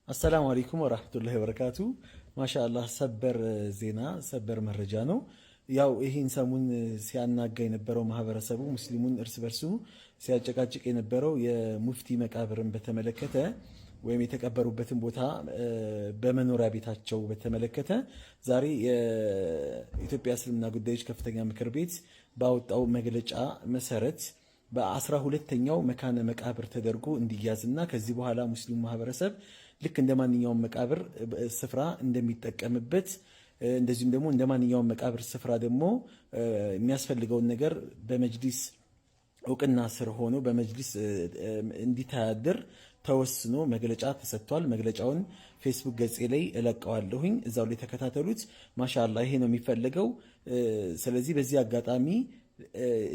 السلام عليكم ورحمة الله وبركاته ما شاء الله ሰበር ዜና ሰበር መረጃ ነው ያው ይሄን ሰሙን ሲያናጋ የነበረው ማህበረሰቡ ሙስሊሙን እርስ በርሱ ሲያጨቃጭቅ የነበረው የሙፍቲ መቃብርን በተመለከተ ወይም የተቀበሩበትን ቦታ በመኖሪያ ቤታቸው በተመለከተ ዛሬ የኢትዮጵያ እስልምና ጉዳዮች ከፍተኛ ምክር ቤት ባወጣው መግለጫ መሰረት በ12ኛው መካነ መቃብር ተደርጎ እንዲያዝና ከዚህ በኋላ ሙስሊሙ ማህበረሰብ ልክ እንደማንኛውም መቃብር ስፍራ እንደሚጠቀምበት እንደዚሁም ደግሞ እንደማንኛውም መቃብር ስፍራ ደግሞ የሚያስፈልገውን ነገር በመጅሊስ እውቅና ስር ሆኖ በመጅሊስ እንዲተዳደር ተወስኖ መግለጫ ተሰጥቷል። መግለጫውን ፌስቡክ ገጼ ላይ እለቀዋለሁኝ፣ እዛው ላይ ተከታተሉት። ማሻአላህ ይሄ ነው የሚፈልገው። ስለዚህ በዚህ አጋጣሚ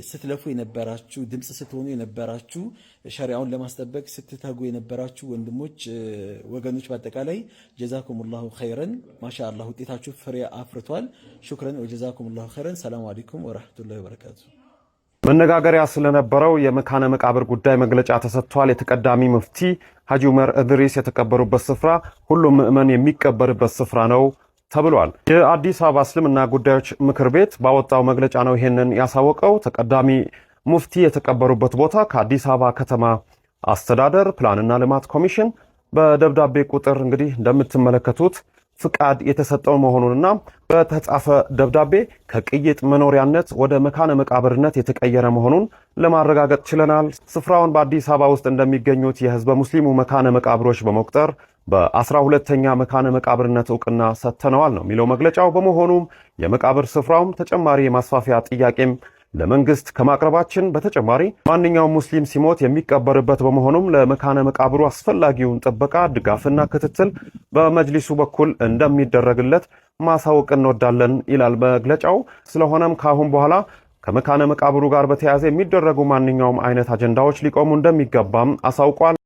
ስትለፉ የነበራችሁ ድምጽ ስትሆኑ የነበራችሁ ሸሪዓውን ለማስጠበቅ ስትተጉ የነበራችሁ ወንድሞች ወገኖች በአጠቃላይ ጀዛኩሙላሁ ኸይረን። ማሻአላህ ውጤታችሁ ፍሬ አፍርቷል። ሹክራን ወጀዛኩሙላሁ ኸይረን። ሰላም አለይኩም ወራህመቱላሂ ወበረካቱ። መነጋገሪያ ስለነበረው የመካነ መቃብር ጉዳይ መግለጫ ተሰጥቷል። የተቀዳሚ ሙፍቲ ሐጂ ዑመር ኢድሪስ የተቀበሩበት ስፍራ ሁሉም ምእመን የሚቀበርበት ስፍራ ነው ተብሏል። የአዲስ አበባ እስልምና ጉዳዮች ምክር ቤት ባወጣው መግለጫ ነው ይሄንን ያሳወቀው። ተቀዳሚ ሙፍቲ የተቀበሩበት ቦታ ከአዲስ አበባ ከተማ አስተዳደር ፕላንና ልማት ኮሚሽን በደብዳቤ ቁጥር እንግዲህ እንደምትመለከቱት ፍቃድ የተሰጠው መሆኑንና በተጻፈ ደብዳቤ ከቅይጥ መኖሪያነት ወደ መካነ መቃብርነት የተቀየረ መሆኑን ለማረጋገጥ ችለናል። ስፍራውን በአዲስ አበባ ውስጥ እንደሚገኙት የህዝበ ሙስሊሙ መካነ መቃብሮች በመቁጠር በ12ኛ መካነ መቃብርነት እውቅና ሰጥተነዋል ነው የሚለው መግለጫው። በመሆኑም የመቃብር ስፍራውም ተጨማሪ የማስፋፊያ ጥያቄም ለመንግስት ከማቅረባችን በተጨማሪ ማንኛውም ሙስሊም ሲሞት የሚቀበርበት በመሆኑም ለመካነ መቃብሩ አስፈላጊውን ጥበቃ፣ ድጋፍና ክትትል በመጅሊሱ በኩል እንደሚደረግለት ማሳወቅ እንወዳለን ይላል መግለጫው። ስለሆነም ካሁን በኋላ ከመካነ መቃብሩ ጋር በተያያዘ የሚደረጉ ማንኛውም አይነት አጀንዳዎች ሊቆሙ እንደሚገባም አሳውቋል።